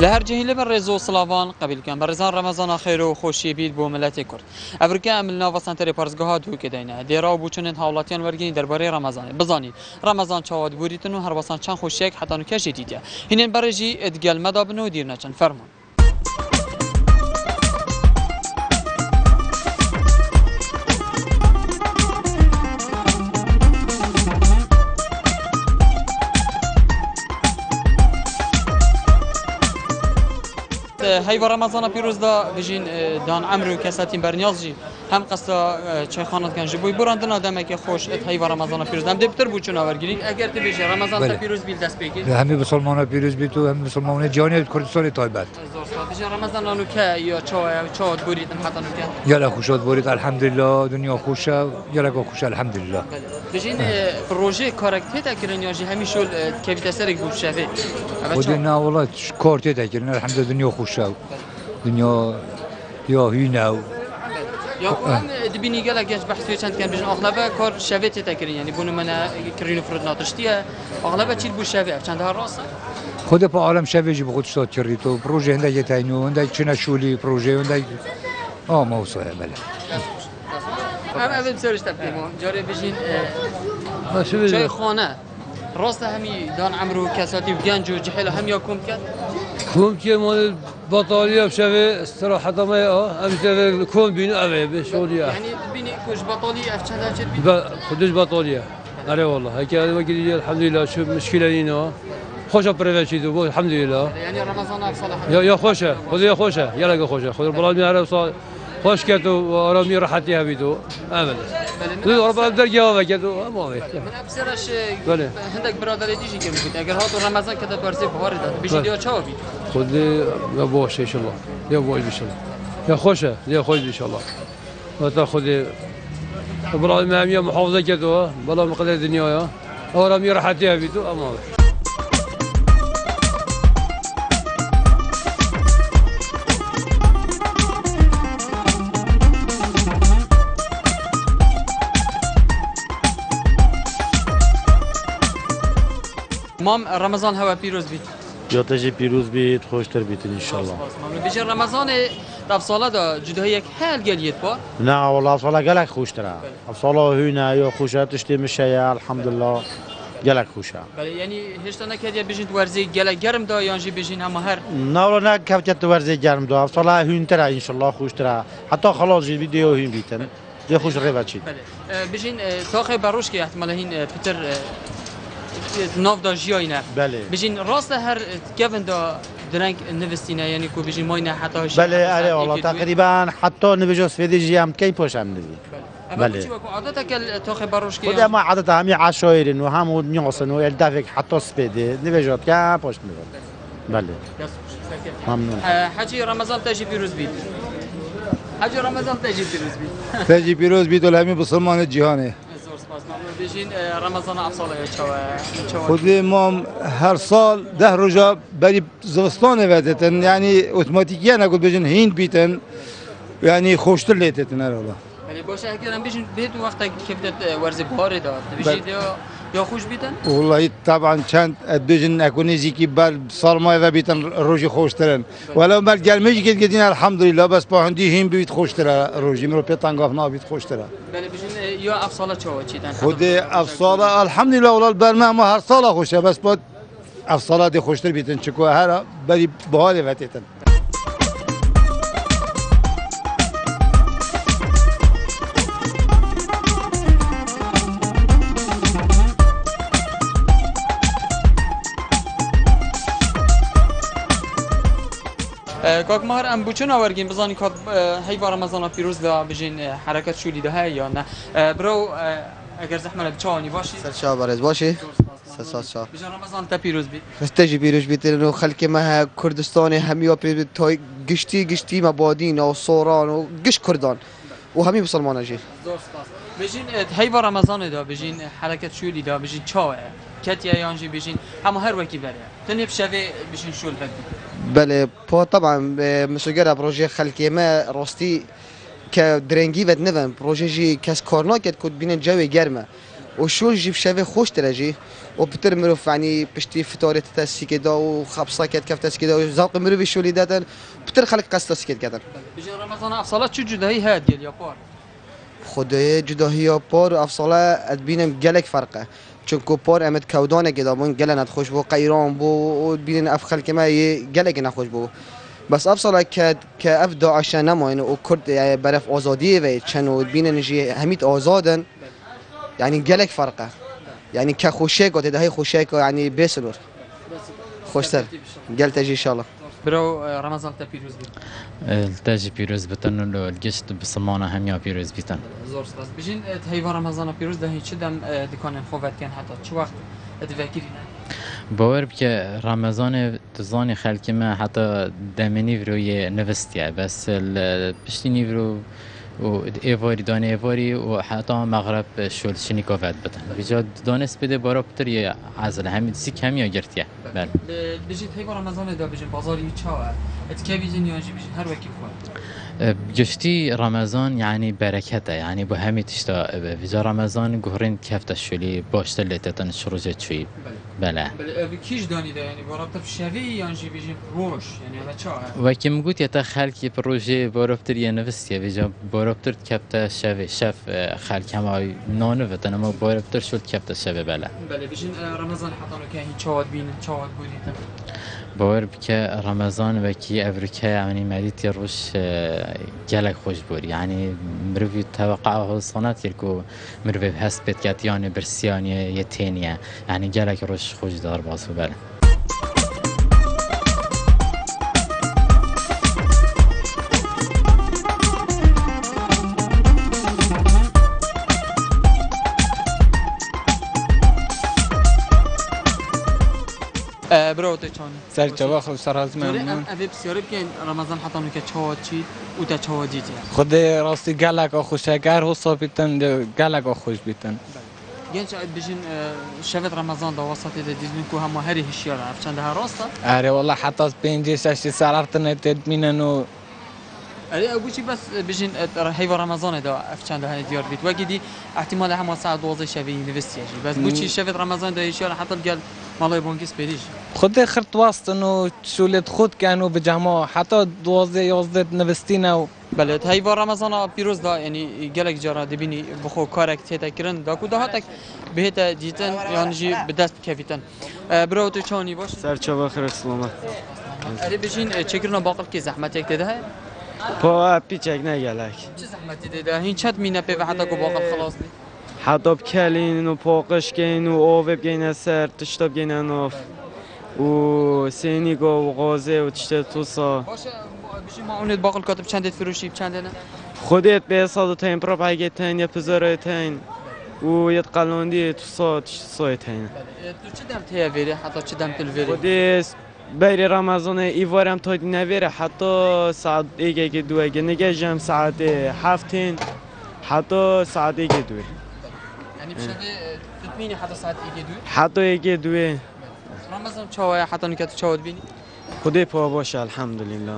لهر جهیل بر رزو سلاوان قبیل کن بر رزان رمضان خیر و خوشی بید بو ملت کرد. افریقا عملنا و سنتر پارزگاه دو که دینه. دیرا و بچنین حالاتیان ورگینی درباره رمضان. بزانی رمضان چواد بوریتن و هر وسان چند خوشیک حتی نکش دیدی. هنین برجی ادگل مدابن و دیر نچن فرمان. هی و رمضان پیروز دا بجین دان عمرو کساتین برنیازی هم قصد چای خانات کن جبوی براندن آدم که خوش ات هی و رمضان پیروز هم دبتر بود چون آورگیری اگر تی بجی رمضان تا پیروز بیل دست بگیر همه مسلمان پیروز بید و همه مسلمان جهانی کردستان تایبت بجی رمضان لانو که یا چاد بورید حتی نو که یالا خوشات بورید الحمدلله دنیا خوشه یالا خوشه الحمدلله بجین پروژه کارکتی تکرین یا جی همیشول که بیتسری گوش شده ودنا والله کارتی تکرین الحمدلله دنیا خوشه دنیا یا هینه یا من دبینی گله گش بحثی چند کن بجن اغلبه کار شویت تکرین یعنی بونو من کرینو فرد ناتشتیه اغلبه چیل بو شوی چند ها راست خود په عالم شوی جی بخود شاد کردیتو پروژه هنده تاینو هنده چنا شولی پروژه هنده موسوعه بله هم اول بسرش تبلیمون جاری بجین چای خانه راست همی دان عمرو کساتی و گنج و جحیل هم یا کم کرد كون كي مال بطالية بشوي استراحة ما هم شوي كون بينو أبي بشولية يعني بيني كوش بطالية أفشلها شد بيني خدش بطالية أري والله هيك أنا ما قلت الحمد لله شو مشكلة لينا خوشة بريفة شيء الحمد لله يعني رمضان أفصل يا خوشة خذ يا خوشة يلا خوشة خذ البلاد عرب صار خوش كتو ورامي راحتي هبيتو أمل ربنا بدر جوابك كتو ما في من أبصرش عندك برادر يجي كم بيت أجر هاتو رمضان كده برسي بوارد بيجي ديو شو بيت خذ يا بوش إن شاء الله يا بوش إن شاء الله يا خوشة يا خوش إن شاء الله وتأخذ برا إمامية محافظة كتو بلا مقدار الدنيا يا ورامي راحتي هبيتو ما في مام رمضان هوا پیروز بید یا تجی پیروز بید خوشتر بید انشالله بیشتر رمضان افساله دا جدای یک حل گلیت با نه والله افساله گلک خوشتره افساله هونه یا خوشه تشتی میشه یا الحمدلله گلک خوشه بله یعنی هیچ نکردی بیشتر ورزی گلک گرم دا یا جی بیشتر هم هر نه والله نه کفت ورزی گرم دا افساله هونتره انشالله خوشتره حتی خلاص جی ویدیو هون بیتن جه خوش ریبت چی بله بیشتر تاخه بروش که احتمالا هین پیتر ناف دا جیای نه بله بیشتر راست هر کفن دا درنگ نوستینه یعنی کو بیشتر مای نه حتی بله اره والله تقریبا حتی نویجو سویدی جی هم کی پوشم نوی بله عادتا که تاخه بروش که خدا ما عادتا همی عشایرین و هم نیاسن و الدفک حتی سپیده نویجات که پوش می‌کنه بله ممنون حاجی رمضان تجی پیروز بید حاجی رمضان تجی پیروز بید تجی پیروز بید و همه مسلمان جهانه بیشین رمضان افساله چه خود ما هر سال 10 روزا بری زمستان ودتن یعنی اتوماتیکی نگو بیشین هند بیتن یعنی خوشتر لیتن الله ولی باشه اگر بیشین بیت وقتی که بدت ورزی بهاری داد بیشین یا خوش بیتن والله طبعا چند بیشین اکونیزی کی بر سالمای و بیتن روزی خوشترن ولی بر گرمش گدین الحمدلله بس با هندی هم بیت خوشتره روزی مرو پیتانگاف نابیت خوشتره بله بیشین یا افساله چه چیدن خود افساله الحمدلله ولی برنامه ما هر سال خوشه بس با افساله دی خوشتر بیتن چکو هر بری بهاری وتیتن کاک مهر ام بچون آورگیم بزنی که هی با رمضان پیروز دا بجین حرکت شولی ده یا نه برو اگر زحمت بچانی باشی سرچا بارز باشی سرچا بجین رمضان تا پیروز بی خستجی پیروز بیت لانه خلک ما کردستان همیا پی تای گشتی مبادین و سوران و گش کردان و همی مسلمان جی بجین هی با رمضان دا بجین حرکت شولی دا بجین چاه کتیا یانجی بجین هم هر وکی بره تنیب شوی بجین شول بدی بله پا طبعا مسوجر پروژه خلکی ما راستی که درنگی ود نوام پروژه جی کس کارنا کد کد بین جوی گرمه و شول جیب شوه خوش درجه و بتر مروف یعنی پشتی فتاره تسیک دا و خبصا کت کف تسیک دا و ذوق مروفی شولی دادن بتر خلق قصد تسیک کردن بجین رمضان افصاله چه جدایی هست گل یا پار خدای جداهی ها پار و افصاله ادبینم گلک فرقه چون کو پار امد کودانه گدا بون گله ندخوش بو قیران بو و بینن اف خلق ما گلک نخوش بو بس افصاله که اف داعش نماین و کرد یعنی برف آزادی و چنو بینن جی همید آزادن يعني جالك فرقه يعني كخوشيك وتدهي خوشيك يعني بيسلور خوشتر قال تجي ان شاء الله برو رمضان تا پیروز بید التاجي بيروز بتن الجشت بصمانة هم يا بيروز بيتن زور سپاس بجین هیوا رمضان پیروز دهی چه دم دکان خوبت کن حتی چه وقت ادفاکری نه باور بك رمضان تزاني خلق ما حتى دمني فروي نفستيا بس بشتي نيفرو و ایواری دانه ایواری و حتی مغرب شول شنیکافت بتن بجاد دانست بده بارا بتر یه عزل همین سی کمی گرتیه بله بجید هیوا رمضان دا بجین بازاری چاوه اتکا بیجین یاجی بجین هر وکی خواه جشتی رمضان يعني بركته يعني بو همي تشتا بجا رمضان قهرين كفت الشولي باشتر لتتن شروجة شوي بله کیش دانی ده یعنی بارابطه شوی یانجی بیجین روش یعنی هذا چاه وكي مقوت يتا خالكي بروجي بارابطر ينفس بجا بارابطر كفت شوي شف خالك هما نانوفتن اما بارابطر شول كفت شوي بله بله بجین رمضان حتانو که هی چاوت بینن چاوت بودیتن باور بك رمضان وكي أفريقيا يعني مديت يروش جالك خوش بور يعني مروي توقعه صنات يلكو مروي بحس بيت يعني برسيانية يتينية يعني جالك روش خوش دار باسو بله برو تو چانی سر جوا خود سر از ممنون اوی بسیاری بکن رمضان حتانو که چاوت چی و تا چاوت دیتی خود راستی گلک خوشه گر حساب بیتن گلک خوش بیتن گنج بجین شفت رمضان دا وسط دیدن که هم هری هشیار عرف چند ها راسته اره والله حتی از 5-6 سال ارتن تدمینن و اره ابوچی بس بجین هیوا رمضان دا اف چند ها دیار بیت وگیدی احتمال هم ساعت 12 شبی نوستیه بس بوچی شفت رمضان دا هشیار حتی گل مالای بانکیس پیریش خود خرط واستن و شولت خود کنو به جماع حتی 12-11 نوستین و بله هیوا رمضان پیروز دا یعنی گلک جارا دبینی بخو کارک تیتا کرن دا کو دا هاتک بهت دیتن یعنی جی به دست کفیتن برو تو چانی باش سر چه بخیر سلامت اری بجین چکرنا باقل کی زحمت یک داده پا پیچک نگلک چه زحمتی داده هین چت مینه په حتی کو باقل خلاص دی حتی بکلین و پاقش کین و آب بگین سر تشتاب گین ناف و سینیگا و غازه و تشت توسا باشه بجین ما اونت باقل کاتب چندت فروشی چند نه خودت به صد تایم پراب اگه تاین یا پزاره تاین و یت قلاندی توسا تشت تاین تو چه دم ته ویری حتی چه دم تل ویری خودت بری رمضان ایوارم تا نویره حتی ساعت ایگه دو اگه نگه جم ساعت هفتین حتی ساعت ایگه دوه یعنی بشه تطمینی حتی ساعت ایگه دو حتی ایگه دوه رمضان چاوه حتی نکات چاود بینی خدای پا باشه الحمدلله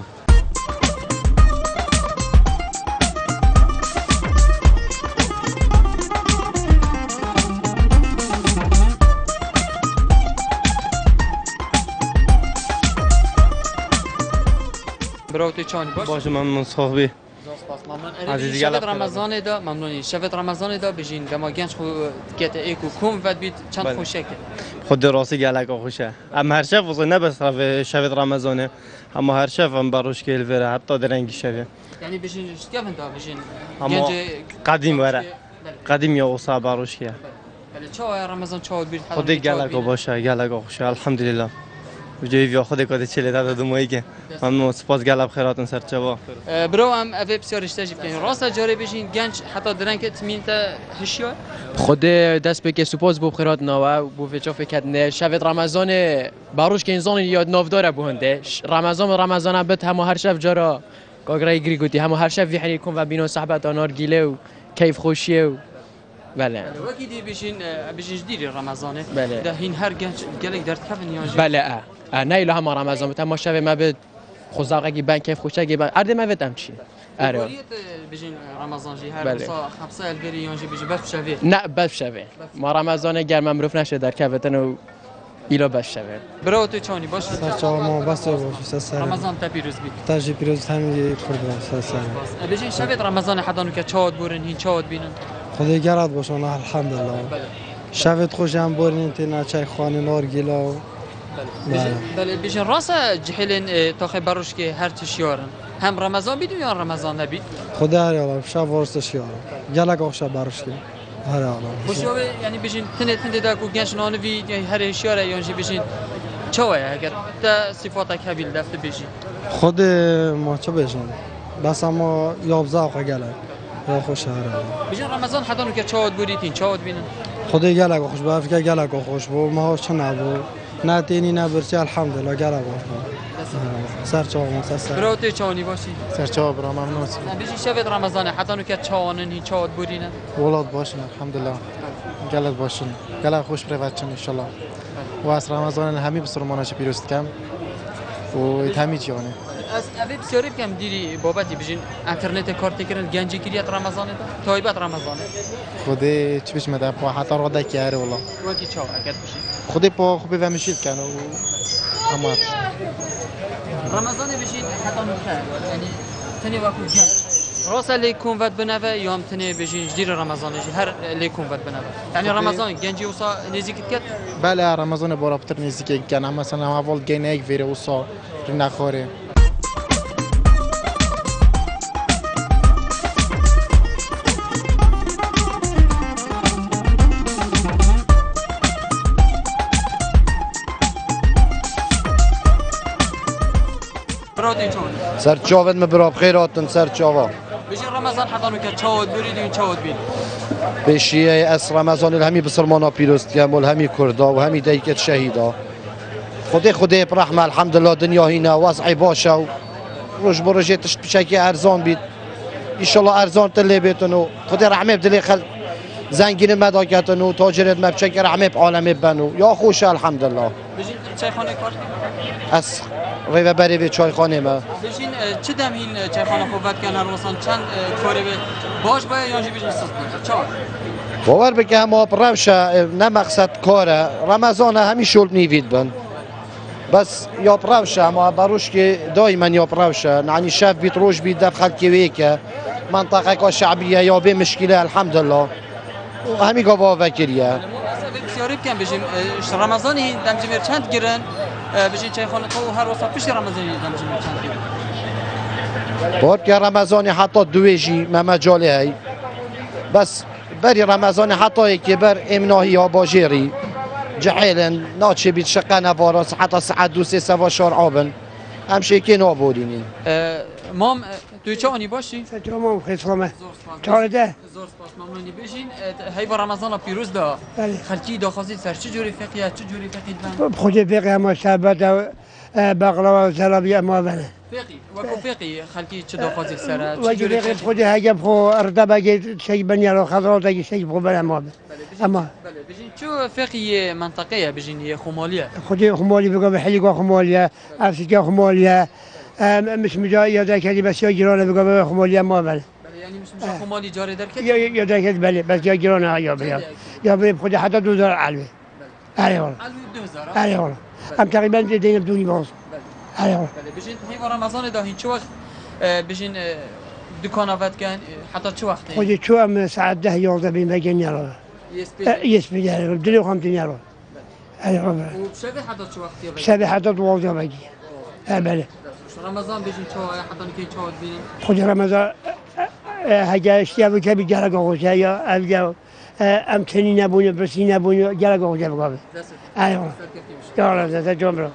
برو تو چانی باش باشه من صاحبی عزیزی شفت رمضان دا ممنونی شفت رمضان دا بجین دما گنج خو کت ایکو کوم ود بیت چند خوشه که خود راستی گلک خوشه اما هر شب واسه نه بس شفت رمضانه اما هر شب هم باروش کل وره حتی درنگی شوه یعنی بجین شکفن دا بجین اما قدیم وره قدیم یا واسه باروش که بله چای رمضان چاود بیت خود گلک باشه گلک خوشه الحمدلله وجوی بیا خود کات چله داد دو ماهی که من سپاس گلب خیراتون سر چوا برو هم اوی بسیار اشتاجی بکنین راست جاری بشین گنج حتی درنگ تمین تا هشیار خود دست بکه سپاس بو خیرات نوا بو فچا فکر نه شب رمضان باروش که انسان یاد نافدار بونده رمضان بد هم هر شب جارا کاغرای گریگوتی هم هر شب وحنی کن و بینو صحبت آنار گیله و کیف خوشیه و بله وقتی دی بشین دیری رمضانه بله ده این هر گنج گلک درد کفن نیاجی بله نه ایلا هم رمضان بتم ما شب ما بد خوزاقی بان کیف خوشه گی ارد ما بدم چی آره بوریت بجین رمضان جی هر بله. وسا خمسه البری یانجی بجی بس شوی نه بس شوه ما رمضان گرم مروف نشه در کفتن و ایلا بس شوه برو تو چانی باش سرچاوما بس باشه سر رمضان تا پیروز بی تاجی پیروز همین کردم سر بجین شوید رمضان حدانو که چاد بورن هین چاد بینن خدای گرد باشه نه الحمدلله شبت خوش هم برین تینا چای خانه نارگیلا بله بجین راست جهلن تا خبرش که هر چی شیارن هم رمضان بیدو یا رمضان نبید خدا هر یالا شب ورستش یارم گلک آخشا برش کن هر یالا خوشیابه یعنی بجین تنه دا کو گنش نانوی یا هر اشیاره یانجی بجین چوه اگر تا صفات کبیل دفته بجین خود ما چه بشم بس اما یابزه آخه گلک یا خوش هر یالا بجین رمضان حدانو که چاد بوریتین چاد بینن خدای گلک خوش با افکا گلک خوش با ما چه نبود نه تینی نه برچه الحمدلله گلک خوش سر چاوم سر برو تو چانی باشی سر چاو برام ممنون بجین شوید رمضان حدانو که چانن هین چاد بورینن ولاد باشین الحمدلله گلک باشین گلک خوش پروچن ان شاء الله و از رمضان همه بسرمانش پیروز کم و همه چیونه از اوی بسیاری کم دیری بابتی بجین اینترنت کارت کردن گنجی کریت رمضان ده تایبت رمضان خودی چی بهش مده پا حتی را دکیاره والله وکی چاو اگر بشی خودی پا خوبی و میشید کنه و اما رمضان بشید حتی نکته یعنی تنی وقت گنج راست لیکون ود بنوه یا هم تنی بجین جدیر رمضان هر لیکون ود بنوه یعنی رمضان گنجی وصا نزدیکت کرد بله رمضان بارابتر نزدیک کنه مثلا اول گینه یک ویره وصا نخوره سر چاوت مبراب خیراتن سر چاوا بجین رمضان حدانو که چاد بورید و چاد بین بشیه از رمضان الهمی بسرمانا پیروز کم و همی کردا و همی دیکت شهیدا خدای برحمه الحمدلله دنیا هینا وضعی باشه و روش برجتش بشکل ارزان بید ایشالله ارزان تلی بیتن و خدای رحمه بدلی خل زنگین مداکتن و تاجرت مبشکل رحمه عالم بنو یا خوش الحمدلله بجین چایخانه کار از ریو بری به چایخانه ما بجین چه دم این چایخانه خوبت کنه روزان چند کاری به باش باید یانجی بجین سست چهار باور بکه همه روشه نه مقصد کاره رمضان همی شول نیوید بند بس یا روشه ما بروش که دائما یا روشه یعنی شب بیت روش بید دف خلکی ویکه منطقه که شعبیه یا به مشکله الحمدلله و همی گاوا وکریه بسیاری بکن بجین رمضان این دمجمیر چند گیرن بجین چایخانه تو هر وقت پیش رمضان دمجمیر چند گیرن بار که رمضان حتی دویجی مجاله هی بس بری رمضان حتی که بر امناهی ها باجری جحیلن ناچه بید شقه نباراس حتی ساعت دو سه سوا شار آبن همشه که نابودینین مام توی چه آنی باشی؟ سلام مام خیلی سلامه چهارده زور سپاس ممنونی بشین هی با رمضان پیروز دا خلکی داخواستی سر چه جوری فقیه چه جوری فقید بند؟ خود فقیه اما شربت بقلا و سلابی اما بنه فقی وکو فقی خلکی چه داخواستی سر و فقیه خود هجم خو ارتبه شی بنی رو خضرات اگه شی خو بنه اما اما بله بجین چه فقی منطقه بجین یه خمالیه خود خمالی بگم به حلیقا خمالیه افسیکا خمالیه مش مجا یاده کردی بس یا گیرانه بگم به خمالیه اما بله یعنی مش خمالی جاری در کرد یا در کرد بله بس یا گیرانه یا بیا یا به خود حتی 2000 علوه آره والله آره والله هم تقریبا دیگه بدونی باز آره والله بجین هی با رمضان دا هیچ وقت بجین دکان آورد کن حتی چه وقتی خودی چو هم ساعت 10 11 بین بگن یارو یس بگیره دلیل خام تین یارو آره والله و شب حتی چه وقتی شب حتی 12 بگی بله رمضان بجین چه حتی کی چه بین خود رمضان هجا اشتیابی که بیچاره گوشه یا الگا ام تنی نبونه برسی نبونه گله گوشه بگم ایوه یارو زده جمره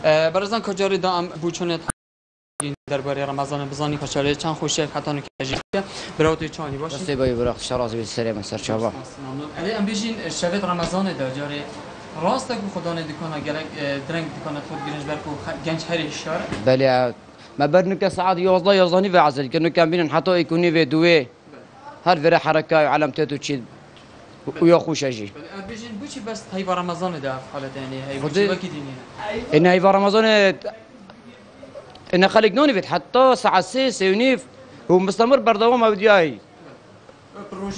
برازن کجاری دام بوچونت درباره رمضان بزانی کجاری چند خوشی حتی نکجی برای چانی باشه بس بایی برای شراز بیت سریم سر چابا علی ام بیشین شبت رمضان دا جاری راست کو خدا نه دکان گلک درنگ دکان خود گرنج برکو گنج هری شهر بله ما برنك ساعات يوضا يوضاني في عزل كأنه كان بين حتى يكوني في دوي هر فرح حركة علم تيتو تشيد ويا خوش أجي. بيجين بوشي بس هاي رمضان ده حالة يعني هاي خدي- بوشي وكي دينينا. إن هاي في رمضان إن خلق نوني في حتى ساعة 6 ونيف هو مستمر بردوام ما بدي هاي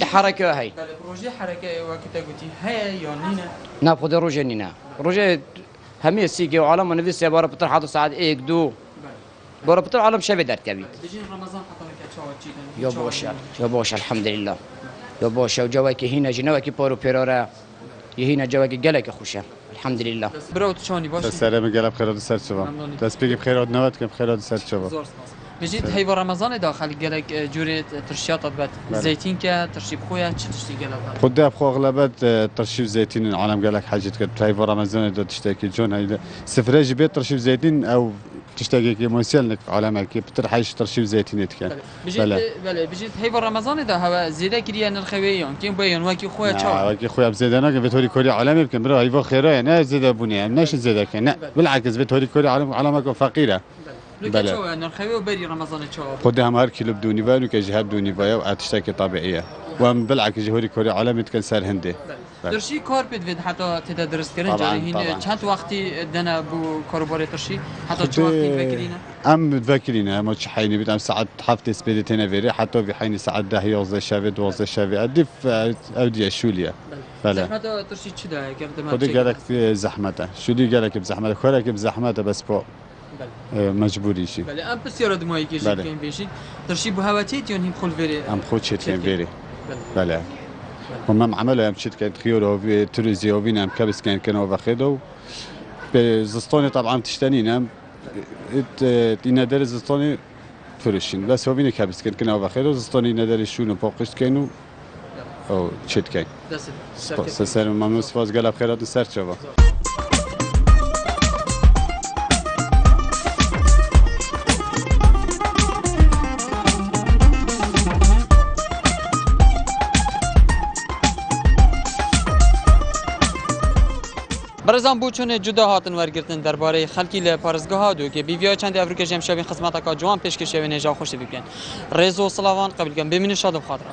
حركة هاي. بله بروجي حركة وقت قلتي هاي يا نينا. ناب خد روجة نينا روجة همية سيكي وعالم ونفسي بارا بتر حاطو ساعات إيك دو بارا بتر عالم شبه در كبير. بيجين رمضان حتى كاتشاو تشيدن. يا باشا يا باشا الحمد لله يا باشا وجواكي هنا جنواكي بارو بيرارا يهينا جواكي جلك خوشة الحمد لله. برو تشوني باشي. سلام قلب خيرات سر شباب ممنونی. تسبيق بخيرات نوات كم خيرات سر شباب زور سپاس. بيجيت هاي رمضان داخل قالك جوري ترشيات بات بله. زيتين كا ترشيب خويا چی تشتي قالك. خد أبخو أغلبت ترشيف زيتين العالم قالك حاجة كده هاي رمضان ده تشتكي جون هاي سفرة جبت ترشيف زيتين أو تشتكي كي موسيلنك في عالمك كي بترحيش ترشيف زيتين كان بيجيت بله بيجيت هاي رمضان ده هوا زيادة كريان الخويان كيم بيان واكي خويا چاو. واكي خويا بزيدنا كي بتوري كوري عالمي بكم برا هاي خيره يعني زيادة بني ناش زيادة كان بالعكس بتوري كوري عالمك فقيرة. بله. شو الخوي وبري رمضان چاو. خدها هم هر كيلو بدوني فايو كجهاد بدوني فايو وعتشتكي طبيعية وهم بالعكس جهوري كوري عالمي تكن سر هندي. درشی کار بید حتی تدا درست کردن طبعاً، جاری طبعاً. هین چند وقتی دنا بو کاربار ترشی حتی چند وقتی فکرینه ام متذكرين اما حيني بدأ ساعات حفت سبيدت هنا فيري حتى في حيني ساعات ده يوزع شافي دوزع شافي ادي في اودي الشوليه بلا زحمت ترشی چی ده کرده خدي قالك زحمته شولي قالك بزحمته خورك بزحمته بس بو مجبوري شي بله ام بسیار دمایی که بله. جیم بیشید ترشی بو هواتیت یون هم خل وری ام خود شت كان فيري بله. بلا هم عملوا ام شت كانت خيور في توريزي وبينا ام كبس كانوا واخدوا بزستوني طبعا تشتنين ام ينادر زستوني فرشين بس هو بيني كابس كانوا واخدوا زستوني ينادر شونو باقش كانوا او شت كان دست سر ممنون سپاس قلب خیرات سر شباب برزان بو چون جدا هاتن ورگرتن درباره خلکی ل پارزگاه ها دو که بیویا چند افریقا جمع شوین خدمت کا جوان پیش کشوین نجا خوش بکن رزو سلاوان قبل کن ببینید شادم خاطره